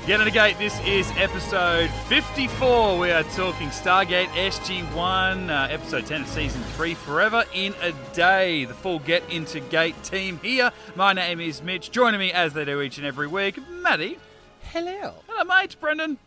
Get Into Gate, this is episode 54. We are talking Stargate SG-1, episode 10 of season 3, Forever in a Day. The full Get Into Gate team here. My name is Mitch. Joining me as they do each and every week, Maddie. Hello. Hello, mate. Brendan.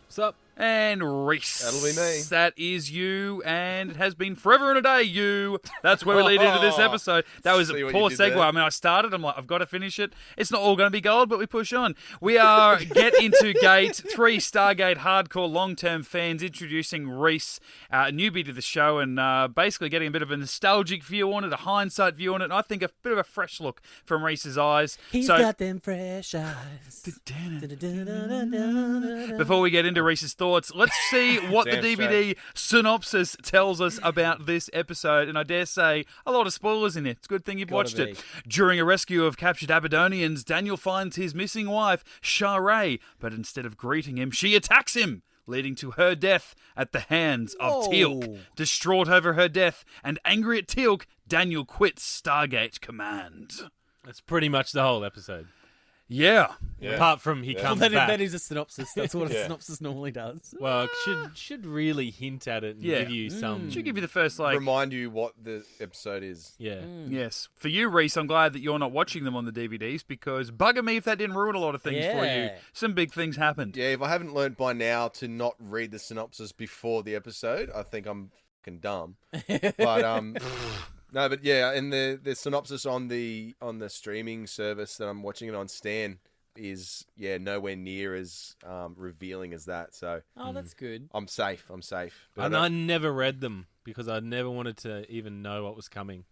What's up? And Rhys. That'll be me. That is you, and it has been forever and a day, you. That's where we lead into this episode. That was a poor segue. There. I mean, I started, I'm like, I've got to finish it. It's not all going to be gold, but we push on. We are Get Into Gate, 3 Stargate hardcore long-term fans, introducing Rhys, a newbie to the show, and basically getting a bit of a nostalgic view on it, a hindsight view on it, and I think a bit of a fresh look from Rhys's eyes. He's got them fresh eyes. Before we get into Rhys's thoughts, let's see what the DVD synopsis tells us about this episode. And I dare say, a lot of spoilers in it. It's a good thing you've watched it. During a rescue of captured Aberdonians, Daniel finds his missing wife, Sha're, but instead of greeting him, she attacks him, leading to her death at the hands of Teal'c. Distraught over her death and angry at Teal'c, Daniel quits Stargate Command. That's pretty much the whole episode. Yeah. Apart from he comes back. That is a synopsis. That's what a synopsis normally does. Well, it should really hint at it and give you some... Should give you the first, remind you what the episode is. Yeah. Yes. For you, Rhys, I'm glad that you're not watching them on the DVDs, because bugger me if that didn't ruin a lot of things for you. Some big things happened. Yeah, if I haven't learned by now to not read the synopsis before the episode, I think I'm fucking dumb. But no, but yeah, and the synopsis on the streaming service that I'm watching it on, Stan, is nowhere near as revealing as that. So that's good. I'm safe. But And I never read them because I never wanted to even know what was coming.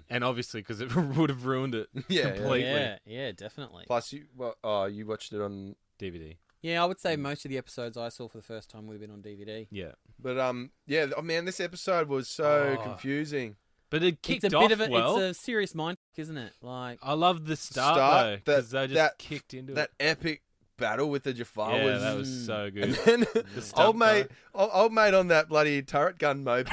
And obviously because it would have ruined it completely. Yeah, definitely. Plus, you watched it on DVD. Yeah, I would say most of the episodes I saw for the first time would have been on DVD. Yeah. But man, this episode was so confusing. But it kicked It's off it's well. a serious mind kick, isn't it? Like, I love the start though, because they just kicked into that epic battle with the Jafar. Yeah, that was so good. And then old mate on that bloody turret gun moped,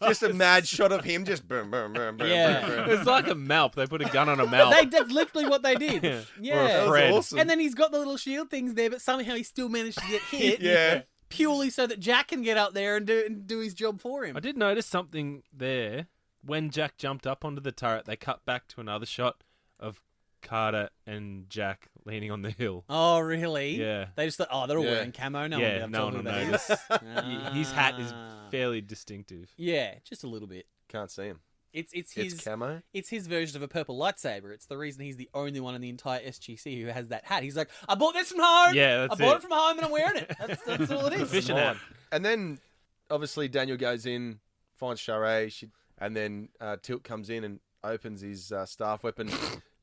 just a mad shot of him, just boom, boom, boom, boom. Yeah, it's like a Malp. They put a gun on a Malp. that's literally what they did. Yeah, Or a Fred. Awesome. And then he's got the little shield things there, but somehow he still managed to get hit. Yeah. Purely so that Jack can get up there and do his job for him. I did notice something there. When Jack jumped up onto the turret, they cut back to another shot of Carter and Jack leaning on the hill. Oh, really? Yeah. They just thought, they're all wearing camo. No one will notice. His hat is fairly distinctive. Yeah, just a little bit. Can't see him. It's his camo. It's his version of a purple lightsaber. It's the reason he's the only one in the entire SGC who has that hat. He's like, I bought this from home. Yeah, that's I bought it from home and I'm wearing it. That's all it is. Fishing hat. And then obviously Daniel goes in, finds Sha're, and then Teal'c comes in and opens his staff weapon,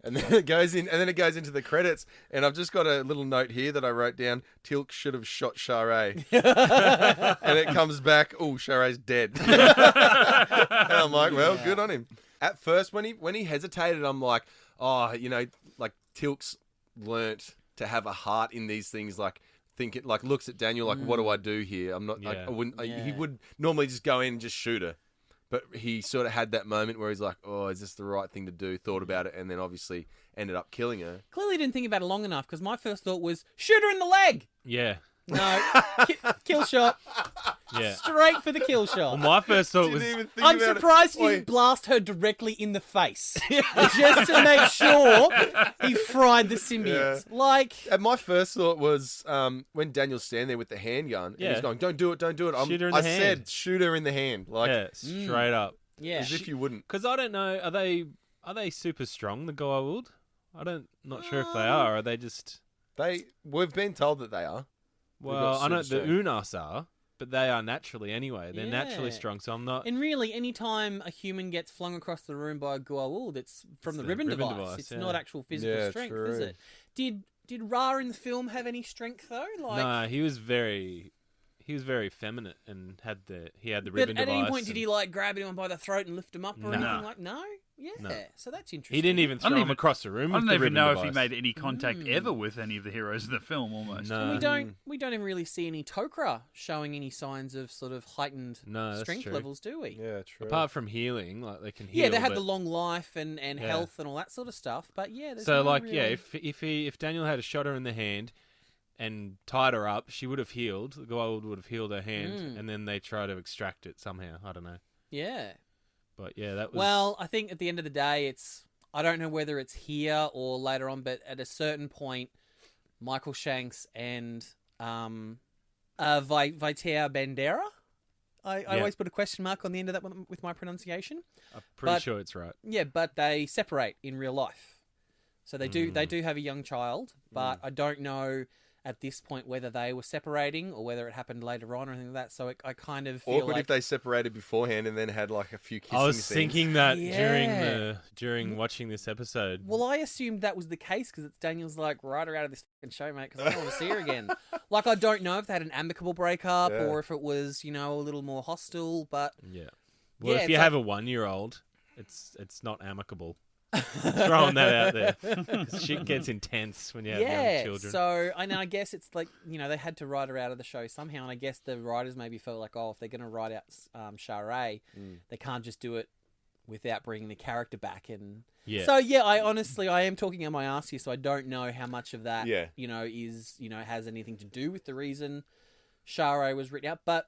and then it goes into the credits. And I've just got a little note here that I wrote down: Teal'c should have shot Sha're. And it comes back, Share's dead. And I'm like, well, good on him. At first, when he hesitated, I'm like, like Teal'c's learnt to have a heart in these things, like. Looks at Daniel like, what do I do here? I'm not. Yeah. I wouldn't. He would normally just go in and just shoot her, but he sort of had that moment where he's like, "Oh, is this the right thing to do?" Thought about it, and then obviously ended up killing her. Clearly didn't think about it long enough, because my first thought was, shoot her in the leg. Yeah. No, kill shot. Yeah. Straight for the kill shot. Well, my first thought was... I'm surprised he didn't blast her directly in the face. Just to make sure he fried the symbiote. Yeah. And my first thought was when Daniel's standing there with the handgun, and he's going, don't do it. Shoot her in the hand. Said, shoot her in the hand. Straight up. Yeah. As if you wouldn't. Because I don't know, are they super strong, the Goa'uld? Not sure if they are. Are they just... We've been told that they are. Well, I know the Unas are, but they are naturally anyway. They're naturally strong, so I'm not... And really, any time a human gets flung across the room by a Goa'uld, it's from the ribbon device. It's not actual physical strength, is it? Did Ra in the film have any strength, though? No, he was very effeminate and had the ribbon device. But at any point, did he grab anyone by the throat and lift him up or anything like? No. Yeah, so that's interesting. He didn't even throw him across the room. I with don't the even know ribbon if device. he made any contact ever with any of the heroes of the film. Almost. No. And we don't even really see any Tok'ra showing any signs of sort of heightened strength levels, do we? Yeah, true. Apart from healing, they can heal. Yeah, they had the long life and health and all that sort of stuff. But yeah, there's so really... if Daniel had a shot her in the hand, and tied her up, she would have healed. The Goa'uld would have healed her hand, and then they try to extract it somehow. I don't know. Yeah. But yeah, that was... Well, I think at the end of the day, I don't know whether it's here or later on, but at a certain point, Michael Shanks and Vaitea Bandera. I always put a question mark on the end of that one with my pronunciation. I'm pretty sure it's right. Yeah, but they separate in real life. So they do have a young child, but I don't know at this point whether they were separating or whether it happened later on or anything like that. So I kind of feel awkward if they separated beforehand and then had like a few kissing I was scenes. thinking that during watching this episode. Well, I assumed that was the case because it's Daniel's like, write her out of this fucking show, mate, because I don't want to see her again. Like, I don't know if they had an amicable breakup or if it was, a little more hostile, but... Yeah. Well, if you have a 1-year-old, it's not amicable. Throwing that out there. Shit gets intense when you have young children. So I guess it's like, they had to write her out of the show somehow, and I guess the writers maybe felt like, if they're going to write out Sha're, they can't just do it without bringing the character back. And so I am talking on my ass here, so I don't know how much of that is has anything to do with the reason Sha're was written out, but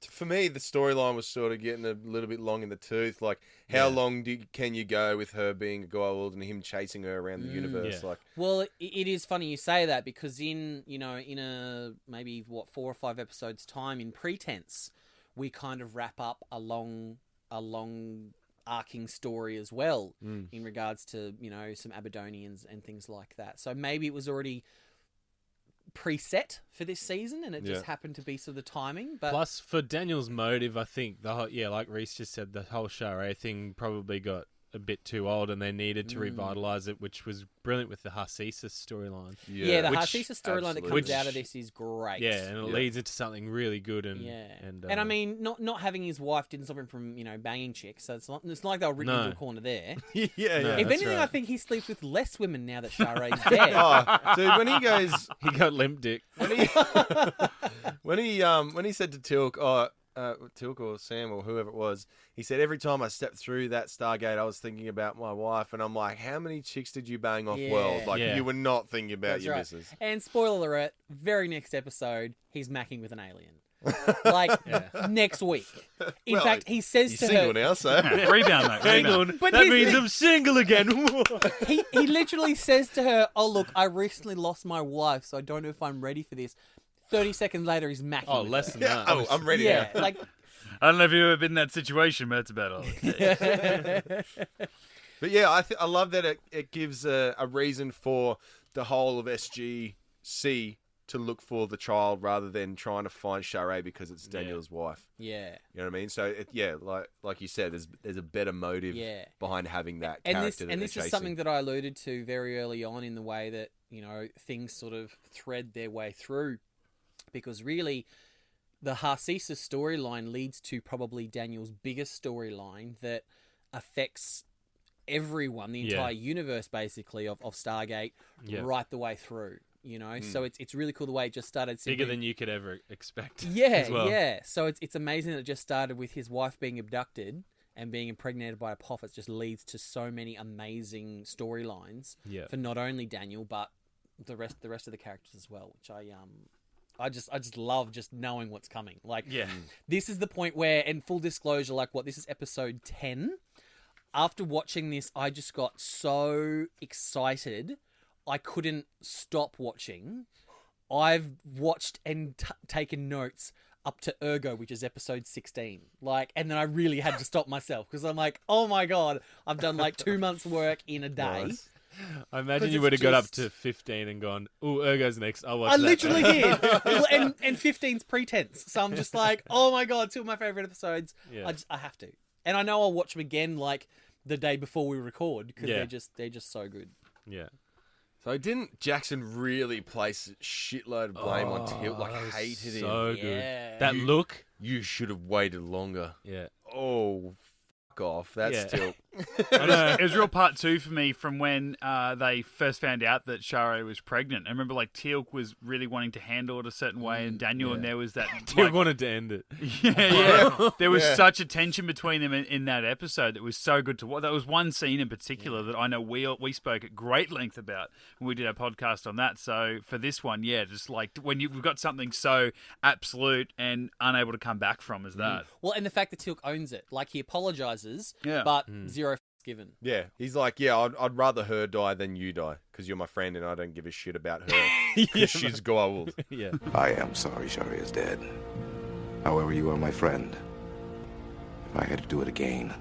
for me, the storyline was sort of getting a little bit long in the tooth. Like, how long can you go with her being a Goa'uld and him chasing her around the universe? Like, well, it is funny you say that because in a maybe 4 or 5 episodes time in Pretense, we kind of wrap up a long arcing story as well in regards to some Aberdonians and things like that. So maybe it was already preset for this season and it just happened to be sort of the timing. But plus for Daniel's motive, I think the whole like Rhys just said, the whole Sha're thing probably got a bit too old and they needed to revitalize it, which was brilliant with the Harcesis storyline. The Harcesis storyline that comes out of this is great. Yeah, and it leads into something really good. And I mean, not having his wife didn't stop him from banging chicks, so it's not like they were written into a corner there. If anything, right. I think he sleeps with less women now that Sha're is dead. Dude, when he goes, he got limp dick. When he said to Teal'c, Teal'c or Sam or whoever it was, he said, every time I stepped through that Stargate, I was thinking about my wife, and I'm like, how many chicks did you bang off world? Like, you were not thinking about your missus. And spoiler alert, very next episode, he's macking with an alien. Next week. In fact, he says to her... He's single now, so... Rebound, mate. Hang on. But that means I'm single again. he literally says to her, oh, look, I recently lost my wife, so I don't know if I'm ready for this. 30 seconds later, he's macking with less her. than that. Oh, I'm ready now. Like... I don't know if you've ever been in that situation, but that's about all. But yeah, I love that it gives a reason for the whole of SGC to look for the child rather than trying to find Sha're because it's Daniel's wife. Yeah. You know what I mean? So, like you said, there's a better motive behind having that character. And this is something that I alluded to very early on in the way that, things sort of thread their way through. Because really, the Harcesis storyline leads to probably Daniel's biggest storyline that affects everyone, the entire universe, basically, of Stargate, right the way through. So it's really cool the way it just started. Bigger than you could ever expect. So it's amazing that it just started with his wife being abducted and being impregnated by a Apophis. It just leads to so many amazing storylines for not only Daniel but the rest of the characters as well, which I just love just knowing what's coming. Like, this is the point where, and full disclosure, this is episode 10. After watching this, I just got so excited, I couldn't stop watching. I've watched and taken notes up to Ergo, which is episode 16. And then I really had to stop myself because I'm like, oh my God, I've done 2 months work in a day. Nice. I imagine you would have got up to 15 and gone, "Ooh, Ergo's next. I'll watch I that." literally did. And 15's Pretense. So I'm just like, oh my God, 2 of my favourite episodes. Yeah. I have to. And I know I'll watch them again the day before we record because they're just so good. Yeah. So didn't Jackson really place a shitload of blame on Teal'c? Hated him. So good. Yeah. That look. You should have waited longer. Yeah. Oh, fuck off. That's Teal'c. It was real part 2 for me from when they first found out that Sha're was pregnant. I remember like Teal'c was really wanting to handle it a certain way, and Daniel, and there was that. Teal'c wanted to end it. Yeah. There was such a tension between them in that episode that was so good to watch. That was one scene in particular that I know we spoke at great length about when we did our podcast on that. So for this one, just like when you've got something so absolute and unable to come back from as that. Well, and the fact that Teal'c owns it, like he apologizes, but zero given. Yeah, he's like, I'd rather her die than you die because you're my friend and I don't give a shit about her because she's gold. Yeah. I am sorry Sha're is dead. However, you are my friend. If I had to do it again,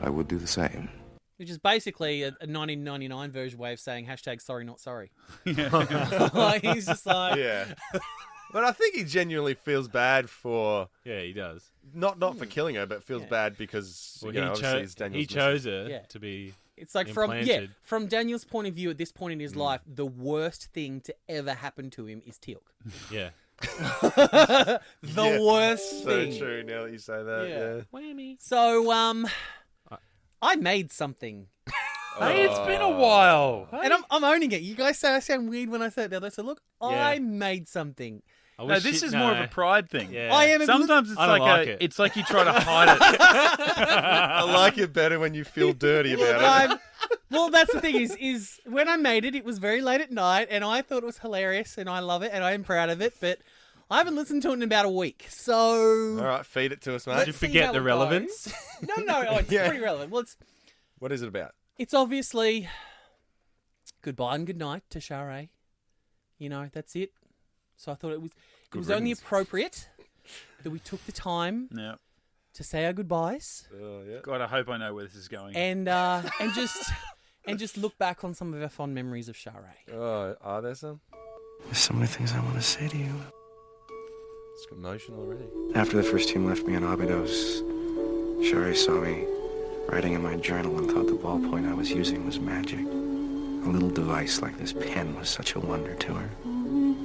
I would do the same. Which is basically a 1999 version way of saying #sorry not sorry. Like, he's just like... Yeah. But I think he genuinely feels bad for... Yeah, he does. Not for killing her, but feels bad because, obviously it's Daniel's he chose her to be It's like from Daniel's point of view at this point in his life, the worst thing to ever happen to him is Teal'c. Yeah. The worst thing. So true now that you say that, yeah. Whammy. So, I made something. Hey, it's been a while. And I'm owning it. You guys say I sound weird when I say it the other. So look, I made something. No, this is more of a pride thing. Yeah. I am. Sometimes it's it. It's like you try to hide it. I like it better when you feel dirty about it. Well, that's the thing is when I made it, it was very late at night, and I thought it was hilarious, and I love it, and I am proud of it, but I haven't listened to it in about a week, so... All right, feed it to us, mate. Did you forget the relevance? No, it's pretty relevant. Well, What is it about? It's obviously goodbye and good night to Sha're. That's it. So I thought it was only appropriate that we took the time to say our goodbyes. God, I hope I know where this is going. And just look back on some of our fond memories of Sha're. Oh, are there some? There's so many things I want to say to you. It's emotional already. After the first team left me in Abydos, Sha're saw me writing in my journal and thought the ballpoint I was using was magic. A little device like this pen was such a wonder to her.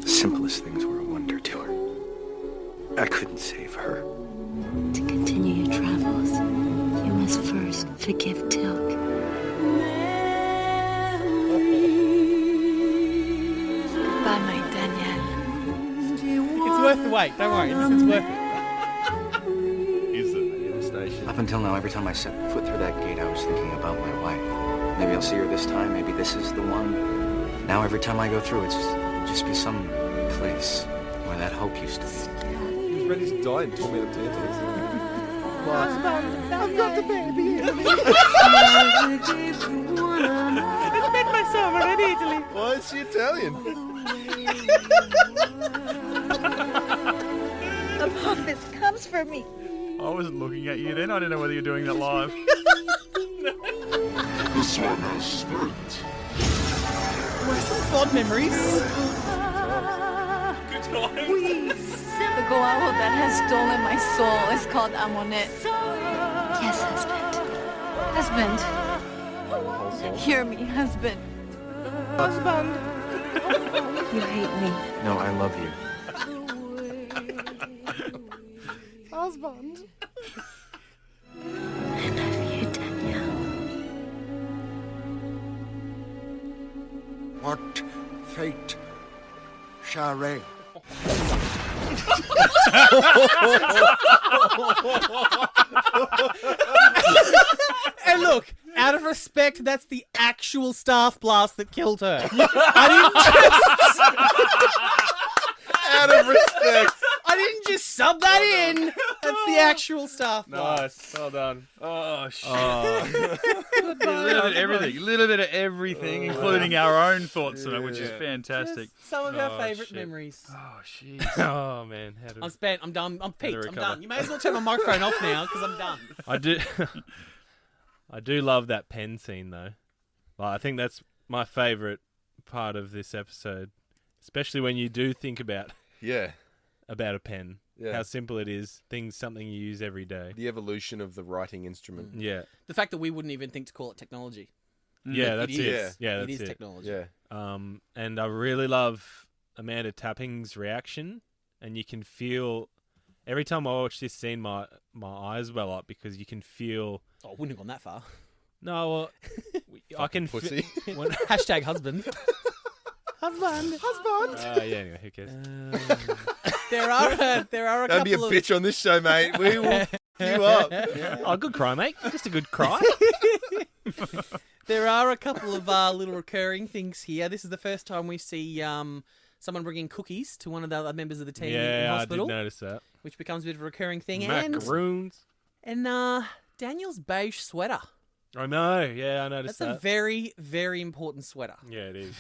The simplest things were a wonder to her. I couldn't save her. To continue your travels, you must first forgive Teal'c. Goodbye, my Daniel. It's worth the wait. Don't worry. It's worth it. Is it? Devastation. Up until now, every time I set foot through that gate, I was thinking about my wife. Maybe I'll see her this time. Maybe this is the one. Now every time I go through, it's just be some place where that hope used to be. He was ready to die and told me to dance. I've got the baby. I spent my summer in Italy. Why is she Italian? The puppet comes for me. I wasn't looking at you then. I didn't know whether you're doing that live. This one has spirit. Where's some fond memories? The guava that has stolen my soul is called Amonet. Yes, husband. Husband. Hear me, husband. Husband. You hate me. No, I love you. Husband. I love you, Danielle. What fate, Sha're? And look, out of respect, that's the actual staff blast that killed her. Out of respect. I didn't just sub that in. That's the actual staff blast. Nice. Well done. Oh, shit. A little bit of everything, including our own thoughts on it, which is fantastic. Just some of our favourite memories. Oh, jeez. Oh, man. I'm spent. I'm done. I'm peaked. I'm recover. done. You may as well turn my microphone off now because I'm done. I do love that pen scene, though. Like, I think that's my favourite part of this episode, especially when you do think about a pen. Yeah. How simple it is. Something you use every day. The evolution of the writing instrument. Yeah. The fact that we wouldn't even think to call it technology. Yeah, that's it. Is. Yeah, it that's is it. technology. Yeah. And I really love Amanda Tapping's reaction, and you can feel every time I watch this scene, my eyes well up because you can feel Oh, I wouldn't have gone that far. No, well, I can pussy. Hashtag husband. Husband. Yeah, anyway, who cares? There are a Don't couple be a of... bitch on this show, mate. We will f you up. Oh, good cry, mate. Just a good cry. There are a couple of little recurring things here. This is the first time we see someone bringing cookies to one of the other members of the team in hospital. I did notice that. Which becomes a bit of a recurring thing. Macaroons. And Daniel's beige sweater. I know. Yeah, I noticed that. That's a very, very important sweater. Yeah, it is.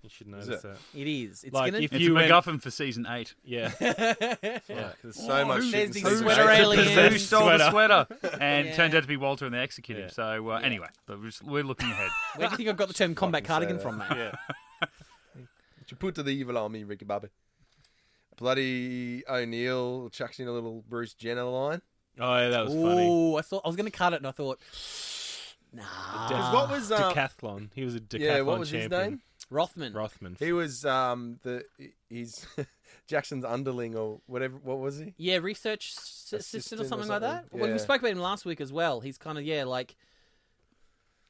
You should notice that. It is. It's like gonna... It's a MacGuffin for season 8. Yeah. There's so much shit. There's in the season sweater 8. aliens. Who stole the sweater? And Yeah. turned out to be Walter and the executive. So anyway, we're looking ahead. Where do you think I got the term combat Fucking cardigan say from, mate? Yeah. What you put to the evil army, Ricky Bobby? Bloody O'Neill chucks in a little Bruce Jenner line. Oh, yeah, that was funny. Oh, I was going to cut it, and I thought, nah. Because what was decathlon? He was a decathlon what was champion. his name? Rothman. He was he's Jackson's underling or whatever. What was he? Yeah, research assistant or something like that. Yeah. Well, we spoke about him last week as well. He's kind of like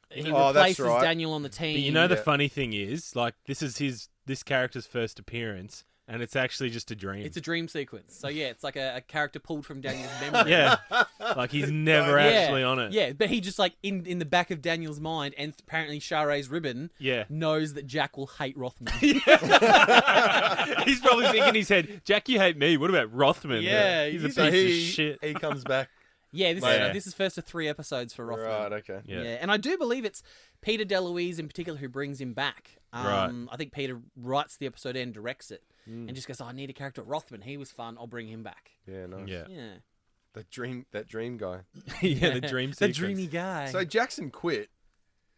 he Oh, that's replaces right. Daniel on the team. But you know the funny thing is, like, this is this character's first appearance, and it's actually just a dream. It's a dream sequence. So yeah, it's like a character pulled from Daniel's memory. Yeah, like he's never actually on it. Yeah, but he just like in the back of Daniel's mind, and apparently Share's ribbon knows that Jack will hate Rothman. He's probably thinking in his head, Jack, you hate me. What about Rothman? Yeah, he's a piece So of shit. he comes back. Yeah, this is first of 3 episodes for Rothman. Right. Okay. Yeah. And I do believe it's Peter DeLuise in particular who brings him back. Right. I think Peter writes the episode and directs it, and just goes, I need a character, Rothman. He was fun. I'll bring him back. Yeah. Nice. Yeah. Yeah, That dream guy. Yeah, the dream the sequence. dreamy guy. So Jackson quit,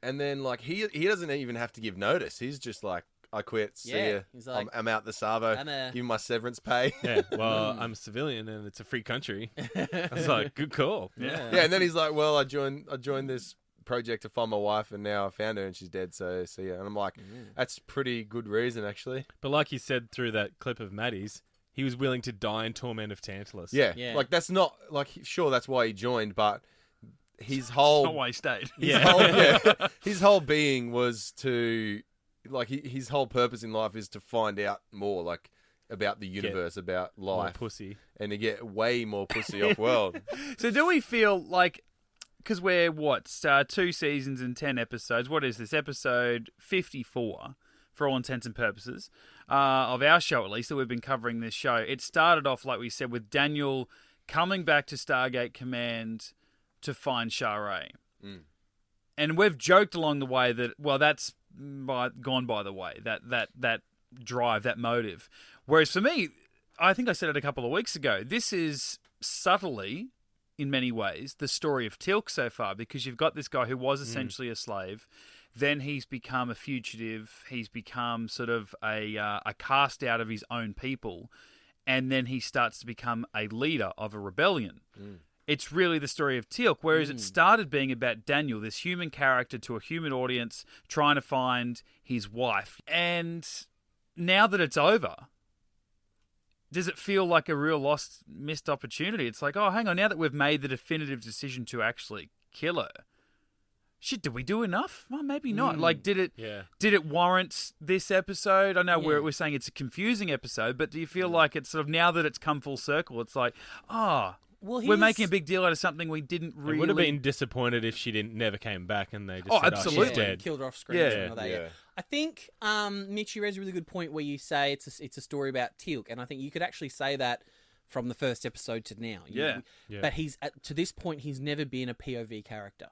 and then like he doesn't even have to give notice. He's just like, I quit. See ya. He's like, I'm out the Savo. Give me my severance pay. Yeah, well, I'm a civilian and it's a free country. I was like, good call. Yeah. Yeah, and then he's like, well, I joined this project to find my wife, and now I found her, and she's dead. So yeah, and I'm like, that's pretty good reason, actually. But like you said through that clip of Maddie's, he was willing to die in torment of Tantalus. Yeah, like that's not like sure that's why he joined, but his whole Not why he stayed. his whole being was to like his whole purpose in life is to find out more like about the universe, about More life, pussy. and to get way more pussy off world. So do we feel like, because we're 2 seasons and 10 episodes, what is this, episode 54 for all intents and purposes of our show, at least, that we've been covering this show. It started off, like we said, with Daniel coming back to Stargate Command to find Sha're. And we've joked along the way that, well, that's gone by the way, that drive, that motive. Whereas for me, I think I said it a couple of weeks ago, this is subtly, in many ways, the story of Teal'c so far, because you've got this guy who was essentially a slave, then he's become a fugitive, he's become sort of a cast out of his own people, and then he starts to become a leader of a rebellion. It's really the story of Teal'c, whereas it started being about Daniel, this human character to a human audience, trying to find his wife. And now that it's over, does it feel like a real missed opportunity? It's like, oh, hang on, now that we've made the definitive decision to actually kill her, shit, did we do enough? Well, maybe not. Like, did it warrant this episode? I know we're saying it's a confusing episode, but do you feel like it's sort of, now that it's come full circle, it's like, well, we're making a big deal out of something we didn't really... I would have been disappointed if she never came back and they just said, absolutely. she's dead. Killed her off screen. Yeah. I think Mitch, you raised a really good point where you say it's a story about Teal'c, and I think you could actually say that from the first episode to now. But to this point, he's never been a POV character.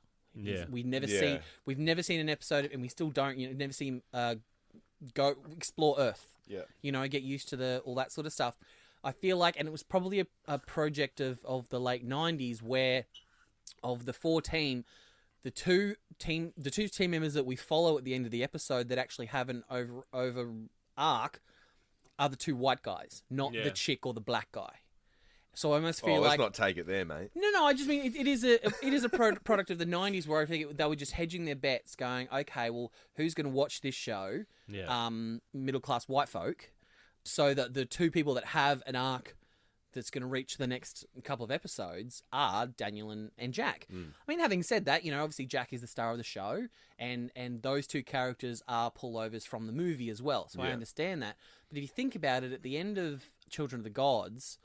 We've never seen an episode, and we still don't. Never see him go explore Earth. Get used to all that sort of stuff. I feel like, and it was probably a project of the late 90s where, of the 4 team, the two team members that we follow at the end of the episode that actually have an over arc are the 2 white guys, not the chick or the black guy. So I almost feel let's not take it there, mate. No. I just mean it is a product of the 90s where I think they were just hedging their bets, going, okay, well, who's going to watch this show? Middle class white folk. So that the 2 people that have an arc that's going to reach the next couple of episodes are Daniel and Jack. I mean, having said that, obviously Jack is the star of the show, and those two characters are pullovers from the movie as well. So I understand that. But if you think about it, at the end of Children of the Gods,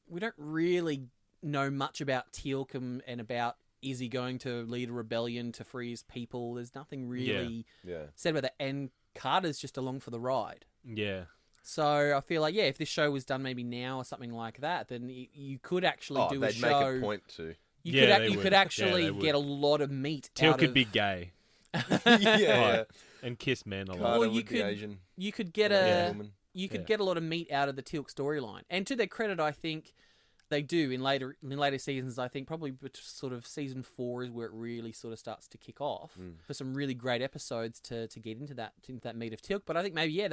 we don't really know much about Teal'c and about, is he going to lead a rebellion to free his people? There's nothing really said about that. And Carter's just along for the ride. Yeah. So I feel like, if this show was done maybe now or something like that, then you could actually do a show. They'd make a point to. You could actually get a lot of meat Teal'c out could of... be gay. And kiss men a lot. Carter Well, would be Asian. You could get get a lot of meat out of the Teal'c storyline. And to their credit, I think they do in later seasons. I think probably sort of season 4 is where it really sort of starts to kick off for some really great episodes to get into that meat of Teal'c. But I think maybe it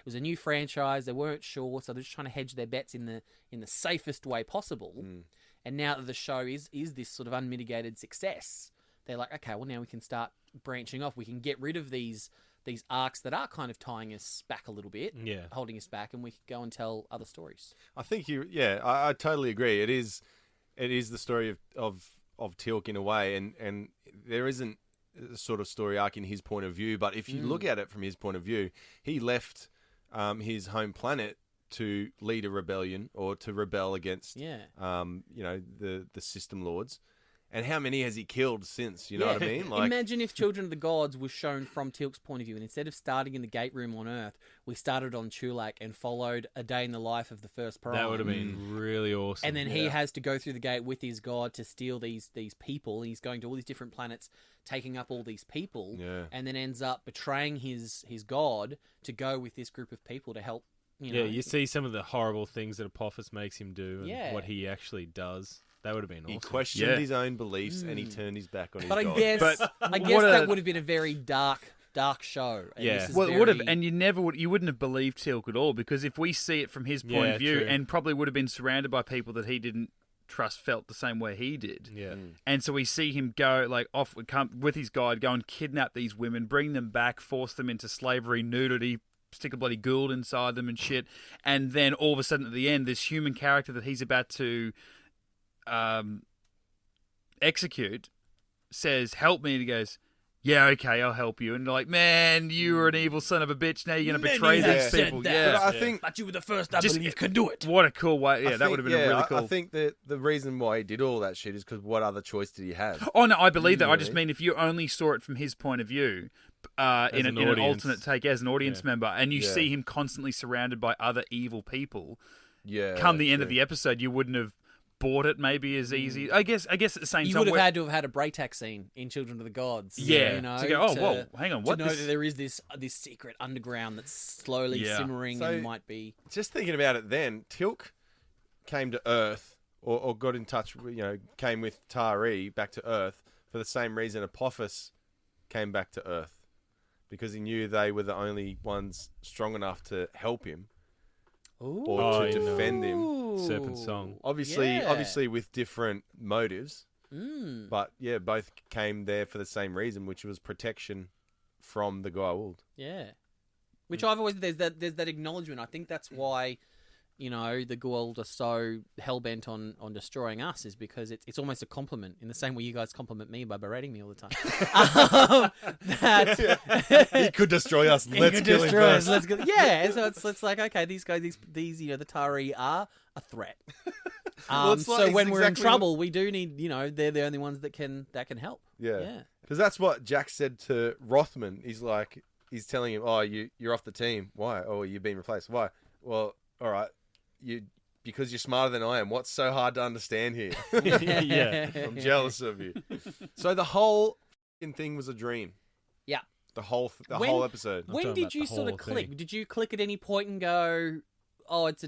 was a new franchise. They weren't sure, so they're just trying to hedge their bets in the safest way possible. And now that the show is this sort of unmitigated success, they're like, okay, well now we can start branching off. We can get rid of these arcs that are kind of tying us back a little bit, holding us back, and we can go and tell other stories. I think I totally agree. It is the story of Teal'c in a way, and there isn't a sort of story arc in his point of view, but if you look at it from his point of view, he left his home planet to lead a rebellion or to rebel against the system lords. And how many has he killed since? You know what I mean? Imagine if Children of the Gods was shown from Teal'c's point of view, and instead of starting in the gate room on Earth, we started on Teal'c and followed a day in the life of the first Prime. That would have been really awesome. And then he has to go through the gate with his god to steal these people. He's going to all these different planets, taking up all these people, and then ends up betraying his god to go with this group of people to help. You see some of the horrible things that Apophis makes him do and what he actually does. That would have been awesome. He questioned his own beliefs and he turned his back on his God. I guess that would have been a very dark show. And it would have, and you wouldn't have believed Teal'c at all, because if we see it from his point of view, and probably would have been surrounded by people that he didn't felt the same way he did. Yeah. And so we see him go off with his guide, go and kidnap these women, bring them back, force them into slavery, nudity, stick a bloody Gould inside them and shit. And then all of a sudden at the end, this human character that he's about to execute says, "Help me," and he goes, "Yeah, okay, I'll help you." And they're like, "Man, you were an evil son of a bitch. Now you're going to betray these people." But you were the first I believe could do it. What a cool way. Yeah, that would have been a really cool. I think that the reason why he did all that shit is because what other choice did he have? Oh, no, I believe that. I just mean if you only saw it from his point of view, in an alternate take as an audience member, and you see him constantly surrounded by other evil people, come the end of the episode, you wouldn't have bought it maybe as easy. I guess at the same time you would have had to have had a Braytac scene in Children of the Gods. Yeah, to go, whoa, hang on, what? To know that there is this secret underground that's slowly simmering and might be. Just thinking about it, then Teal'c came to Earth or got in touch, came with Tari back to Earth for the same reason Apophis came back to Earth, because he knew they were the only ones strong enough to help him. Or to defend him. Serpent Song. Obviously with different motives. But both came there for the same reason, which was protection from the Goa'uld. Yeah. Which I've always there's that acknowledgement. I think that's why, the Goa'uld are so hell-bent on destroying us, is because it's almost a compliment, in the same way you guys compliment me by berating me all the time. He could destroy us. Let's kill him first. Let's go. Yeah, so it's like, okay, these guys, these the Tari are a threat. So when we're in trouble, we do need, they're the only ones that can help. Yeah. Because that's what Jack said to Rothman. He's telling him, "Oh, you're off the team. Why? Oh, you've been replaced. Why? Well, all right. Because you're smarter than I am. What's so hard to understand here?" I'm jealous of you. So the whole thing was a dream. Yeah. The whole episode. When did you sort of click? Did you click at any point and go, "Oh, it's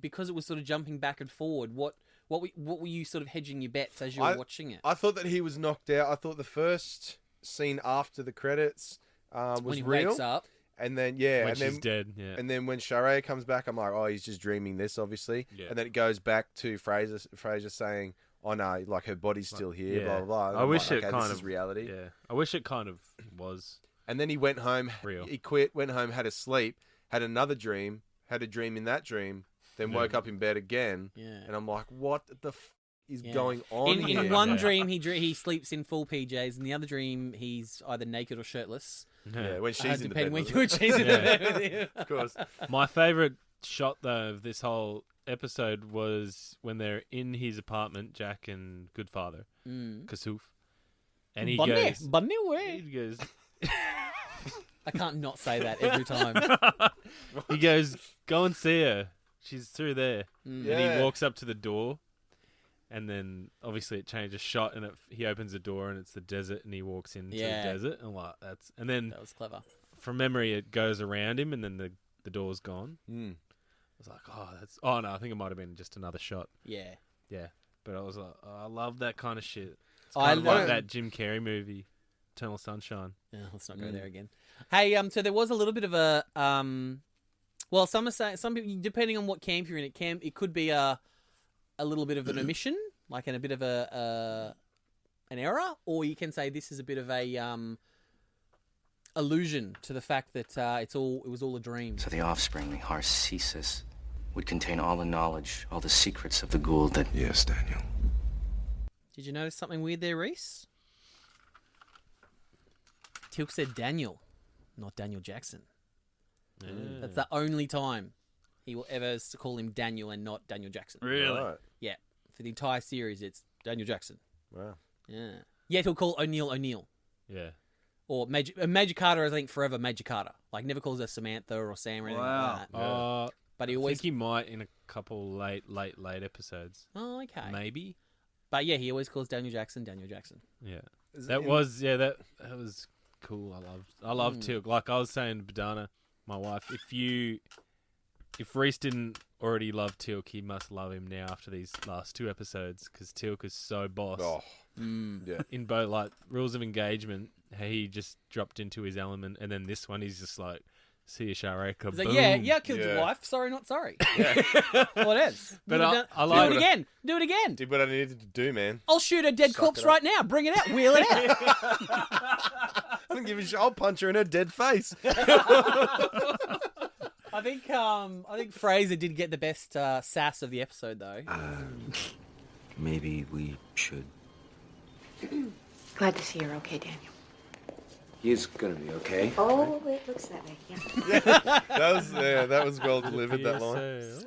because it was sort of jumping back and forward"? What were you sort of hedging your bets as you were watching it? I thought that he was knocked out. I thought the first scene after the credits was when he real. Wakes up. And then, she's dead, And then when Sha're comes back, I'm like, oh, he's just dreaming this, obviously. Yeah. And then it goes back to Fraser saying, oh, no, her body's still here, blah, blah, blah. I wish it kind of reality. Yeah. I wish it kind of was. And then he went home, real. He quit, went home, had a sleep, had another dream, had a dream in that dream, then woke up in bed again. Yeah. And I'm like, what the is going on in here? one dream, he sleeps in full PJs. In the other dream, he's either naked or shirtless. Yeah, when she's in the bed. When she's in the bed with you. Of course. My favourite shot, though, of this whole episode was when they're in his apartment, Jack and Goodfather, Kasuf. And he goes... Bunny away. He goes... I can't not say that every time. He goes, go and see her. She's through there. Mm. And he walks up to the door. And then, obviously, it changes shot, and he opens the door, and it's the desert, and he walks into the desert. And like and then that was clever. From memory, it goes around him, and then the door's gone. I was like, oh no, I think it might have been just another shot. Yeah. But I was like, I love that kind of shit. It's kind of like that Jim Carrey movie, Eternal Sunshine. Yeah, let's not go there again. Hey, so there was a little bit of a well, some people, depending on what camp you're in, it could be a little bit of an omission, like a bit of an error, or you can say this is a bit of a allusion to the fact that it was all a dream. So the offspring, the Harcesis, would contain all the knowledge, all the secrets of the Gould that... Yes, Daniel. Did you notice something weird there, Rhys? Teal'c said Daniel, not Daniel Jackson. That's the only time he will ever call him Daniel and not Daniel Jackson. Really? Right. Yeah. For the entire series, it's Daniel Jackson. Wow. Yeah. Yet he'll call O'Neill. Yeah. Or Major Carter, I think, forever Major Carter. Like, never calls her Samantha or Sam or anything like that. Yeah. But he I always... think he might in a couple late episodes. Oh, okay. Maybe. But yeah, he always calls Daniel Jackson. Yeah. That was cool. I love Teal'c. Like I was saying to Badana, my wife, if Rhys didn't already love Teal'c, he must love him now after these last 2 episodes, because Teal'c is so boss. Oh. Yeah. In both, like, Rules of Engagement, he just dropped into his element, and then this one, he's just like, see you, Sha're, He's like, yeah, I killed your wife. Sorry, not sorry. Yeah. Well, it is. But I do like it again. Do it again. Did what I needed to do, man. I'll shoot a dead corpse right now. Bring it out. Wheel it out. I don't give a shit. I'll punch her in her dead face. I think Fraser did get the best sass of the episode, though. Maybe we should... Glad to see you're okay, Daniel. He's gonna be okay. Oh, it looks that way. Yeah. That was well delivered. That line.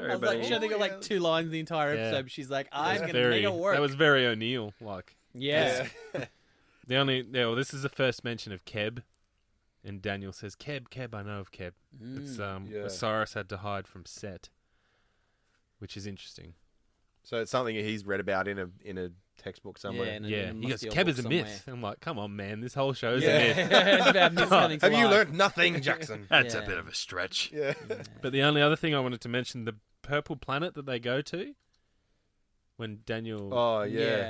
I was like, she only got like 2 lines the entire episode. But she's like, I'm gonna make it work. That was very O'Neill like. Yeah. This is the first mention of Keb, and Daniel says, "Keb, I know of Keb." It's Osiris had to hide from Set, which is interesting. So it's something he's read about in a textbook somewhere. Yeah. He goes, Keb is a myth. I'm like, come on, man, this whole show is a myth. It's about myths coming to Have you life. learnt nothing, Jackson? That's a bit of a stretch. Yeah. But the only other thing I wanted to mention, the purple planet that they go to, when Daniel,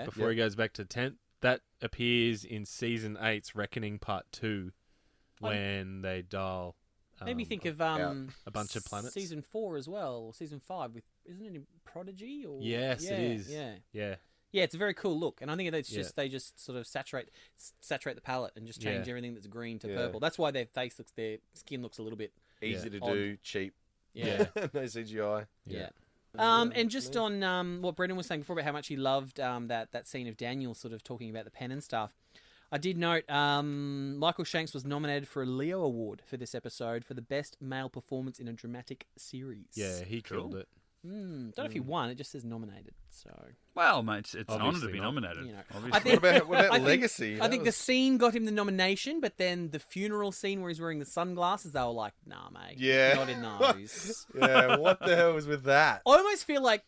before he goes back to the tent, that appears in season 8's Reckoning Part 2, when they dial. Maybe think of a bunch of planets. Season 4 as well, or season 5 with, isn't it in Prodigy? Or yes, it is. Yeah, it's a very cool look, and I think it's just they just sort of saturate the palette and just change everything that's green to purple. That's why their skin looks a little bit easy to do, cheap. Yeah, no CGI. Yeah. And just on what Brendan was saying before about how much he loved that scene of Daniel sort of talking about the pen and stuff. I did note Michael Shanks was nominated for a Leo Award for this episode for the best male performance in a dramatic series. Yeah, he killed it. Don't know if he won. It just says nominated. So well, mate, it's an honour to be nominated. You know. Obviously. What about Legacy? I think the scene got him the nomination, but then the funeral scene where he's wearing the sunglasses, they were like, "Nah, mate, not in those." Yeah, what the hell was with that? I almost feel like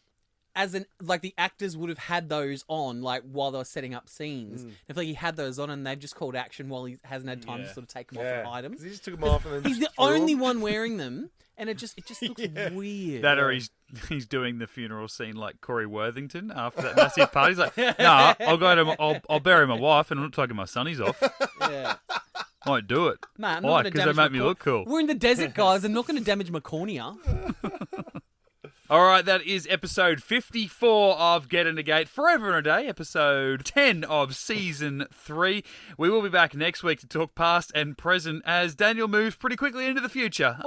the actors would have had those on while they were setting up scenes. I feel like he had those on and they've just called action while he hasn't had time to sort of take them off and hide them. He just took them off and then he's the only one wearing them, and it just looks weird. That or he's doing the funeral scene like Corey Worthington after that massive party. He's like, nah, I'll bury my wife and I'm not taking my sunnies off. Yeah. Won't do it. Man, why? Because they make me look cool. We're in the desert, guys. I'm not going to damage my cornea. All right, that is episode 54 of Get Into Gate, Forever and a Day, episode 10 of season 3. We will be back next week to talk past and present as Daniel moves pretty quickly into the future.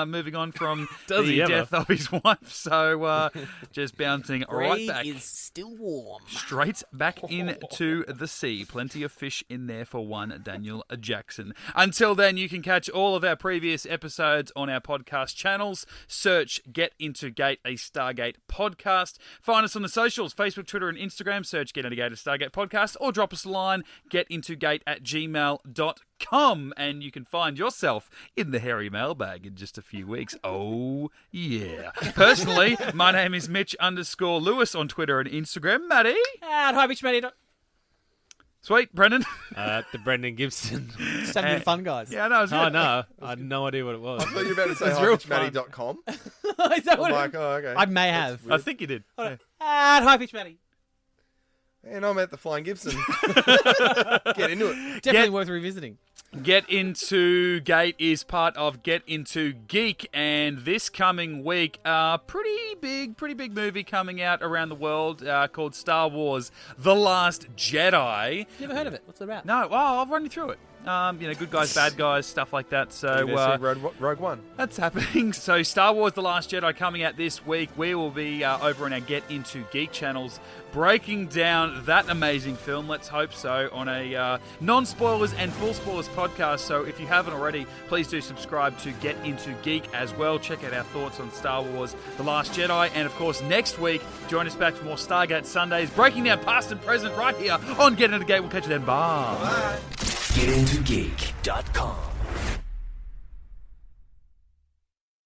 Moving on from the death of his wife. So just bouncing right back. Is still warm. Straight back into the sea. Plenty of fish in there for one Daniel Jackson. Until then, you can catch all of our previous episodes on our podcast channels. Search Get Into Gate, a Stargate podcast. Find us on the socials, Facebook, Twitter, and Instagram. Search Get Into Gate, a Stargate podcast, or drop us a line, getintogate@gmail.com, and you can find yourself in the hairy mailbag in just a few weeks. Oh, yeah. Personally, my name is Mitch_Lewis on Twitter and Instagram. Matty? Hi, Mitch Matty. Sweet. Brendan? The Brendan Gibson. Just having fun, guys. Yeah, no, it's good. Oh, no. I had no idea what it was. I thought you were about to say highpitchmatty.com. Is that what like, oh, okay. I may have. I think you did. Hi, Pitch Matty. And I'm at the Flying Gibson. Get into it. Definitely worth revisiting. Get Into Gate is part of Get Into Geek, and this coming week, pretty big movie coming out around the world called Star Wars: The Last Jedi. Never heard of it. What's it about? No, well, I'll run you through it. Good guys, bad guys, stuff like that. So Rogue One. That's happening. So Star Wars: The Last Jedi coming out this week. We will be over on our Get Into Geek channels breaking down that amazing film. Let's hope so, on a non-spoilers and full spoilers podcast. So if you haven't already, please do subscribe to Get Into Geek as well. Check out our thoughts on Star Wars: The Last Jedi. And of course, next week, join us back for more Stargate Sundays, breaking down past and present right here on Get Into Gate. We'll catch you then. Bye. GetIntoGeek.com